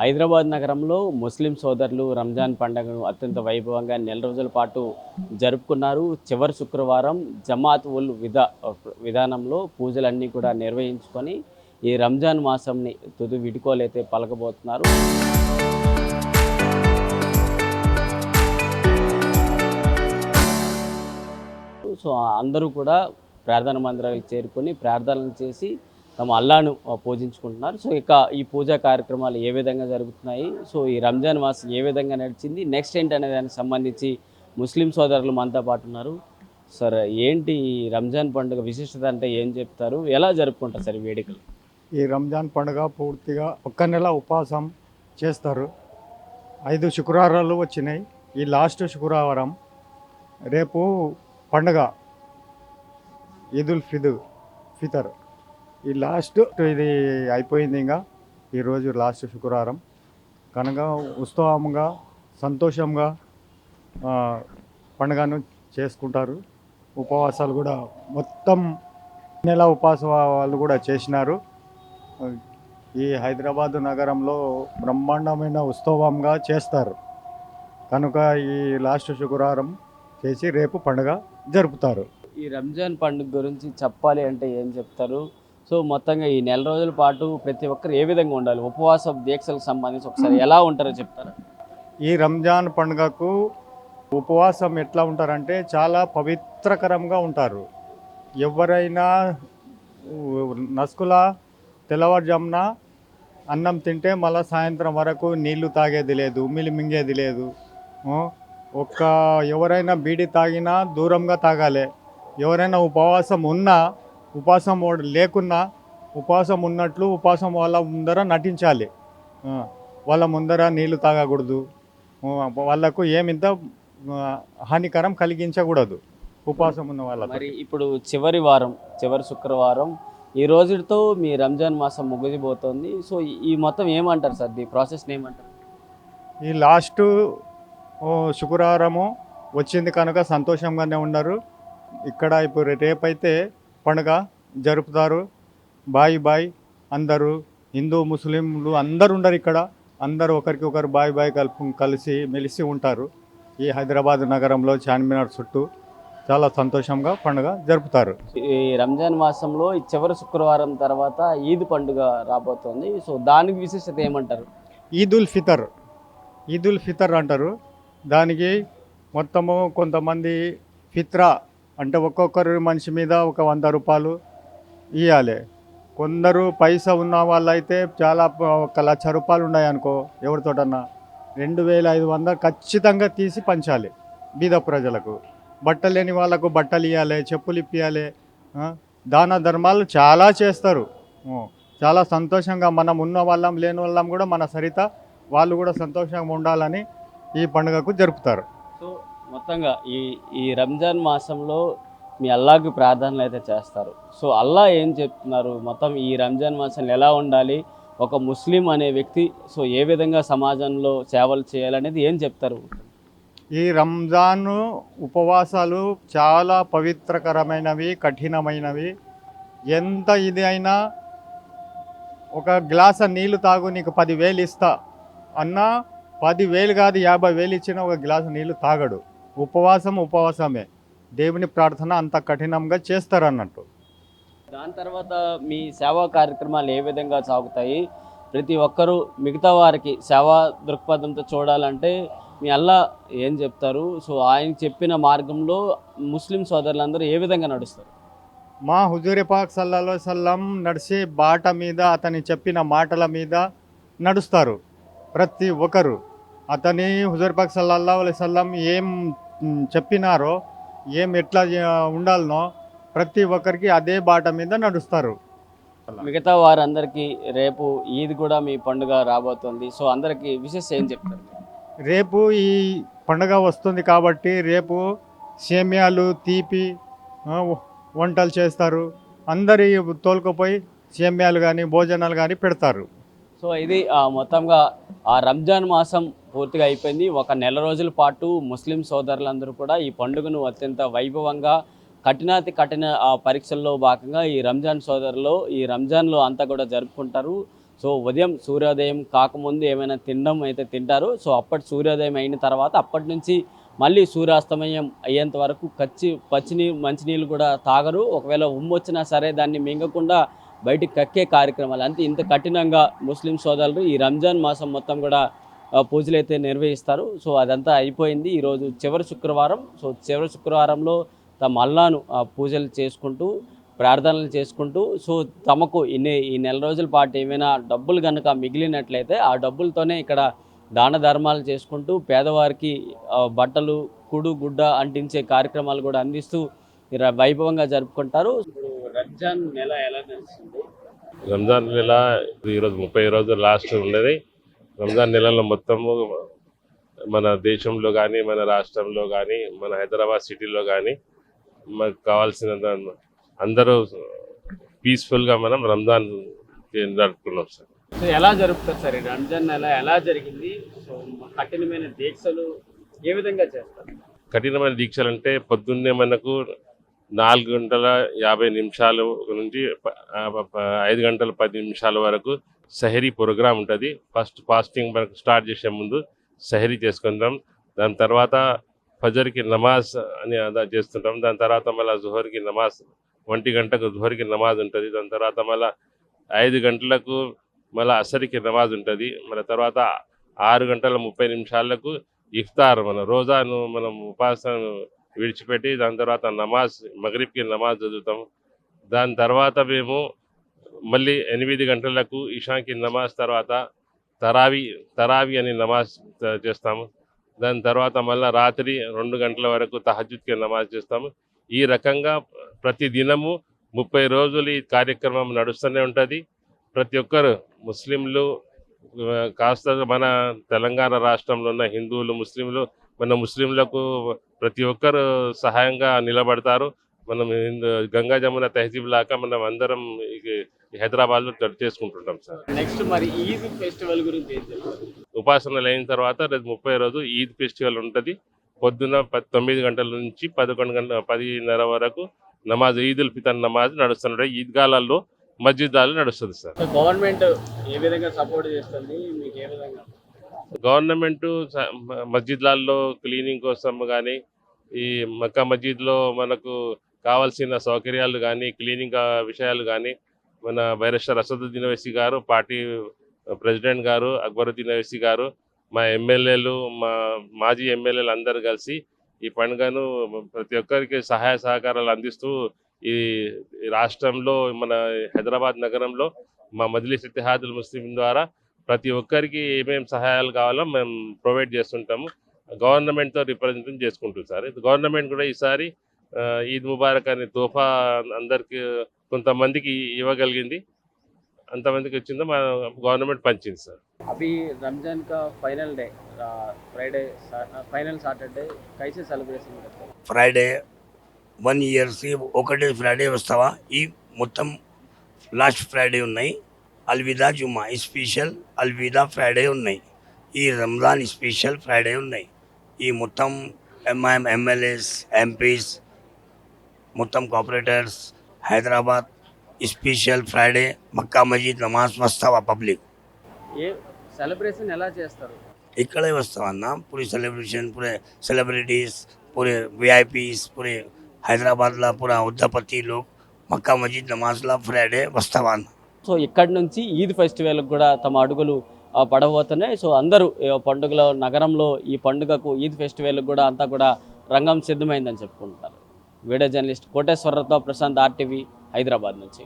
హైదరాబాద్ నగరంలో ముస్లిం సోదరులు రంజాన్ పండుగను అత్యంత వైభవంగా నెల రోజుల పాటు జరుపుకున్నారు. చివరి శుక్రవారం జమాత్ ఉల్ విధానంలో పూజలన్నీ కూడా నిర్వహించుకొని ఈ రంజాన్ మాసంని తుది విడుకోలైతే పలకబోతున్నారు. సో అందరూ కూడా ప్రార్థనా మందిరాలకు చేరుకొని ప్రార్థనలు చేసి తమ అల్లాను పూజించుకుంటున్నారు. సో ఇక ఈ పూజా కార్యక్రమాలు ఏ విధంగా జరుగుతున్నాయి, సో ఈ రంజాన్ మాసం ఏ విధంగా నడిచింది, నెక్స్ట్ ఏంటి అనే దానికి సంబంధించి ముస్లిం సోదరులు మనతో పాటు ఉన్నారు. సార్, ఏంటి ఈ రంజాన్ పండుగ విశిష్టత అంటే ఏం చెప్తారు, ఎలా జరుపుకుంటారు సార్ ఈ వేడుకలు? ఈ రంజాన్ పండుగ పూర్తిగా ఒక్క నెల ఉపవాసం చేస్తారు. 5 శుక్రవారాలు వచ్చినాయి. ఈ లాస్ట్ శుక్రవారం రేపు పండుగ ఈదుల్ ఫితర్. ఈ లాస్ట్ ఇది అయిపోయింది. ఇంకా ఈరోజు లాస్ట్ శుక్రవారం కనుక ఉత్సవంగా సంతోషంగా పండుగను చేసుకుంటారు. ఉపవాసాలు కూడా మొత్తం నెల ఉపవాసాలు కూడా చేసినారు. ఈ హైదరాబాద్ నగరంలో బ్రహ్మాండమైన ఉత్సవంగా చేస్తారు కనుక ఈ లాస్ట్ శుక్రవారం చేసి రేపు పండుగ జరుపుతారు. ఈ రంజాన్ పండుగ గురించి చెప్పాలి అంటే ఏం చెప్తారు? సో మొత్తంగా ఈ నెల రోజుల పాటు ప్రతి ఒక్కరు ఏ విధంగా ఉండాలి, ఉపవాస దీక్షలకు సంబంధించి ఒకసారి ఎలా ఉంటారో చెప్తారా? ఈ రంజాన్ పండుగకు ఉపవాసం ఎట్లా ఉంటారంటే చాలా పవిత్రకరంగా ఉంటారు. ఎవరైనా నస్కుల తెల్లవారుజామున అన్నం తింటే మళ్ళీ సాయంత్రం వరకు నీళ్లు తాగేది లేదు, ఉమ్మిలి మింగేది లేదు. ఎవరైనా బీడి తాగినా దూరంగా తాగాలి. ఎవరైనా ఉపవాసం లేకున్నా ఉపవాసం ఉన్నట్లు ఉపవాసం వాళ్ళ ముందర నటించాలి. వాళ్ళ ముందర నీళ్లు తాగకూడదు. వాళ్ళకు ఏమింత హానికరం కలిగించకూడదు ఉపవాసం ఉన్న వాళ్ళకు. మరి ఇప్పుడు చివరి శుక్రవారం ఈ రోజుతో మీ రంజాన్ మాసం ముగిసిపోతుంది. సో ఈ మొత్తం ఏమంటారు సార్, ఈ ప్రాసెస్ని ఏమంటారు? ఈ లాస్ట్ శుక్రవారము వచ్చింది కనుక సంతోషంగానే ఉన్నారు. ఇక్కడ ఇప్పుడు రేపైతే పండుగ జరుపుతారు. బాయ్ అందరూ హిందూ ముస్లింలు అందరూ ఉండరు ఇక్కడ. అందరూ ఒకరికి ఒకరు బాయ్ కలిసి మెలిసి ఉంటారు. ఈ హైదరాబాద్ నగరంలో చార్మినార్ చుట్టూ చాలా సంతోషంగా పండుగ జరుపుతారు. ఈ రంజాన్ మాసంలో ఈ చివరి శుక్రవారం తర్వాత ఈద్ పండుగ రాబోతోంది. సో దానికి విశిష్టత ఏమంటారు? ఈదుల్ ఫితర్ అంటారు. దానికి మొత్తము కొంతమంది ఫిత్రా అంటే ఒక్కొక్కరు మనిషి మీద ఒక 100 రూపాయలు ఇవ్వాలి. కొందరు పైసా ఉన్న వాళ్ళైతే చాలా 1,00,000 రూపాయలు ఉన్నాయనుకో, ఎవరితోటన్నా 2,500 ఖచ్చితంగా తీసి పంచాలి బీద ప్రజలకు. బట్టలు లేని వాళ్ళకు బట్టలు ఇవ్వాలి, చెప్పులు ఇప్పియాలి. దాన ధర్మాలు చాలా చేస్తారు. చాలా సంతోషంగా మనం ఉన్న వాళ్ళం లేని వాళ్ళం కూడా మన సరిత వాళ్ళు కూడా సంతోషంగా ఉండాలని ఈ పండుగకు జరుపుతారు. సో మొత్తంగా ఈ రంజాన్ మాసంలో మీ అల్లాహ్కి ప్రార్థనలు అయితే చేస్తారు. సో అల్లా ఏం చెప్తున్నారు, మొత్తం ఈ రంజాన్ మాసంలో ఎలా ఉండాలి, ఒక ముస్లిం అనే వ్యక్తి సో ఏ విధంగా సమాజంలో సేవలు చేయాలనేది ఏం చెప్తారు? ఈ రంజాన్ ఉపవాసాలు చాలా పవిత్రకరమైనవి, కఠినమైనవి. ఎంత ఇది అయినా ఒక గ్లాసు నీళ్లు తాగు నీకు 10,000 ఇస్తా అన్నా 10,000 కాదు 50,000 ఇచ్చినా ఒక గ్లాసు నీళ్లు తాగడు. ఉపవాసమే. దేవుని ప్రార్థన అంత కఠినంగా చేస్తారు అన్నట్టు. దాని తర్వాత మీ సేవా కార్యక్రమాలు ఏ విధంగా సాగుతాయి? ప్రతి ఒక్కరూ మిగతా వారికి సేవా దృక్పథంతో చూడాలంటే మీ అల్లా ఏం చెప్తారు? సో ఆయన చెప్పిన మార్గంలో ముస్లిం సోదరులందరూ ఏ విధంగా నడుస్తారు? మా హుజూర్ పాక్ సల్లల్లాహు అలైహి వసల్లం నడిచే బాట మీద, అతని చెప్పిన మాటల మీద నడుస్తారు ప్రతి ఒక్కరు. అతని హుజూర్ పాక్ సల్లల్లాహు అలైహి వసల్లం ఏం చెప్పినారో, ఎట్లా ఉండాలనో ప్రతి ఒక్కరికి అదే బాట మీద నడుస్తారు. మిగతా వారందరికీ రేపు ఈద్ కూడా మీ పండుగ రాబోతుంది. సో అందరికీ విశేషం ఏం చెప్తారు? రేపు ఈ పండుగ వస్తుంది కాబట్టి రేపు సేమ్యాలు, తీపి వంటలు చేస్తారు. అందరి తోలుకుపోయి సేమ్యాలు కానీ భోజనాలు కానీ పెడతారు. సో ఇది మొత్తంగా ఆ రంజాన్ మాసం పూర్తిగా అయిపోయింది. ఒక నెల రోజుల పాటు ముస్లిం సోదరులందరూ కూడా ఈ పండుగను అత్యంత వైభవంగా కఠిన పరీక్షల్లో భాగంగా ఈ రంజాన్లో అంతా కూడా జరుపుకుంటారు. సో ఉదయం సూర్యోదయం కాకముందు ఏమైనా తినడం అయితే తింటారు. సో అప్పటి సూర్యోదయం అయిన తర్వాత అప్పటి నుంచి మళ్ళీ సూర్యాస్తమయం అయ్యేంత వరకు మంచినీళ్ళు కూడా తాగరు. ఒకవేళ ఉమ్మొచ్చినా సరే దాన్ని మింగకుండా బయటికి కక్కే కార్యక్రమాలు. అంతే ఇంత కఠినంగా ముస్లిం సోదరులు ఈ రంజాన్ మాసం మొత్తం కూడా పూజలు అయితే నిర్వహిస్తారు. సో అదంతా అయిపోయింది. ఈరోజు చివరి శుక్రవారం. సో చివరి శుక్రవారంలో తమ అల్లాను పూజలు చేసుకుంటూ ప్రార్థనలు చేసుకుంటూ సో తమకు ఈ నెల రోజుల పాటు ఏమైనా డబ్బులు కనుక మిగిలినట్లయితే ఆ డబ్బులతోనే ఇక్కడ దాన ధర్మాలు చేసుకుంటూ పేదవారికి బట్టలు గుడ్డ అంటించే కార్యక్రమాలు కూడా అందిస్తూ వైభవంగా జరుపుకుంటారు. రంజాన్ నెల ఎలా నడుస్తుంది? రంజాన్ నెల ఈరోజు 30 రోజులు లాస్ట్ ఉన్నది. రంజాన్ నెలలో మొత్తము మన దేశంలో కానీ మన రాష్ట్రంలో కానీ మన హైదరాబాద్ సిటీలో కానీ మనకు కావాల్సిన అందరూ పీస్ఫుల్గా మనం రంజాన్ జరుపుకున్నాం సార్. సో ఎలా జరుపుతారు సార్? ఈ రంజాన్ నెల ఎలా జరిగింది? సో కఠినమైన దీక్షలు ఏ విధంగా చేస్తారు? కఠినమైన దీక్షలు అంటే పొద్దున్నే మనకు 4:50 నుంచి 5:10 వరకు సహరీ ప్రోగ్రాం ఉంటుంది. ఫస్ట్ ఫాస్టింగ్ మనకు స్టార్ట్ చేసే ముందు సహరీ చేసుకుంటాం. దాని తర్వాత ఫజర్కి నమాజ్ అని అదా చేస్తుంటాం. దాని తర్వాత మళ్ళీ జుహర్కి నమాజ్ 1 గంటకు జుహర్కి నమాజ్ ఉంటుంది. దాని తర్వాత మళ్ళీ 5 గంటలకు మళ్ళీ అసరికి నమాజ్ ఉంటుంది. మళ్ళీ తర్వాత 6:30 ఇఫ్తార్ మన రోజాను మనం ఉపాసన విడిచిపెట్టి దాని తర్వాత నమాజ్ మగ్రిబ్కి నమాజ్ చదువుతాం. దాని తర్వాత మేము మళ్ళీ 8 గంటలకు ఇషాకి నమాజ్ తర్వాత తరావి అని నమాజ్ చేస్తాము. దాని తర్వాత మళ్ళీ రాత్రి 2 గంటల వరకు తహజ్జుద్కి నమాజ్ చేస్తాము. ఈ రకంగా ప్రతి దినము 30 రోజులు ఈ కార్యక్రమం నడుస్తూనే ఉంటుంది. ప్రతి ఒక్కరు ముస్లింలు కాస్త మన తెలంగాణ రాష్ట్రంలో ఉన్న హిందువులు మన ముస్లింలకు ప్రతి ఒక్కరు సహాయంగా నిలబడతారు. మనం గంగా జమున తహజీబ్ లాగా మనం అందరం హైదరాబాద్లో చేసుకుంటుంటాం సార్. నెక్స్ట్ మరి ఈద్ ఫెస్టివల్ గురించి ఉపాసనలు అయిన తర్వాత 30 రోజు ఈద్ ఫెస్టివల్ ఉంటుంది. పొద్దున్న 9 గంటల నుంచి 10:30 వరకు నమాజ్ ఈదుల్ ఫితర్ నమాజ్ నడుస్తుంటాయి. ఈద్గాలలో మస్జిద్లలో నడుస్తుంది సార్. గవర్నమెంట్ ఏ విధంగా సపోర్ట్ చేస్తుంది మీకు? ఏ విధంగా గవర్నమెంట్ మస్జిద్లలో క్లీనింగ్ కోసం కానీ ఈ మక్కా మస్జిద్లో మనకు కావాల్సిన సౌకర్యాలు కానీ క్లీనింగ్ విషయాలు కానీ మన బైరిస్టర్ అసదుద్దీన్ ఓవైసీ గారు, పార్టీ ప్రెసిడెంట్ గారు, అక్బరుద్దీన్ ఓవైసీ గారు, మా ఎమ్మెల్యేలు, మాజీ ఎమ్మెల్యేలు అందరూ కలిసి ఈ పండుగను ప్రతి ఒక్కరికి సహాయ సహకారాలు అందిస్తూ ఈ రాష్ట్రంలో మన హైదరాబాద్ నగరంలో మా మజ్లిస్ ఇత్తెహాదుల్ ముస్లిం ద్వారా ప్రతి ఒక్కరికి ఏమేమి సహాయాలు కావాలో మేము ప్రొవైడ్ చేస్తుంటాము. గవర్నమెంట్తో రిప్రజెంటేషన్ చేసుకుంటుంది సార్. గవర్నమెంట్ కూడా ఈసారి ఈద్ ముబారక్ అనే తోఫా అందరికి కొంతమందికి ఇవ్వగలిగింది. అంతమందికి వచ్చిందో మా గవర్నమెంట్ పంచింది సార్. अभी रमजान का final day Friday final Saturday कैसे सेलिब्रेशन करते हैं? ఫ్రైడే 1 ఇయర్స్కి ఒకటే ఫ్రైడే వస్తావా? ఈ మొత్తం లాస్ట్ ఫ్రైడే ఉన్నాయి. అల్విదా జుమ్మా స్పెషల్ అల్విదా ఫ్రైడే ఉన్నాయి. ఈ రంజాన్ స్పెషల్ ఫ్రైడే ఉన్నాయి. ఈ మొత్తం ఎంఐఎం ఎమ్మెల్యేస్ ఎంపీస్ మొత్తం కార్పొరేటర్స్ హైదరాబాద్ స్పెషల్ ఫ్రైడే మక్కా మస్జిద్ నమాజ్ వస్తావా పబ్లిక్? ఏ సెలబ్రేషన్ ఎలా చేస్తారు? ఇక్కడే వస్తావన్నా. పూరి సెలబ్రేషన్ పూరే సెలబ్రిటీస్ पूरे VIPs पूरे హైదరాబాద్లో పూరా ఉద్దపతి లోక్ మక్కా మస్జిద్ నమాజ్లా ఫ్రైడే వస్తావాన్. సో ఇక్కడి నుంచి ఈద్ ఫెస్టివల్కి కూడా తమ అడుగులు పడబోతున్నాయి. సో అందరూ పండుగలో నగరంలో ఈ పండుగకు ఈద్ ఫెస్టివల్కి కూడా అంతా కూడా రంగం సిద్ధమైందని చెప్పుకుంటున్నారు. వీడియో జర్నలిస్ట్ కోటేశ్వరరావుతో ప్రశాంత్ RTV హైదరాబాద్ నుంచి.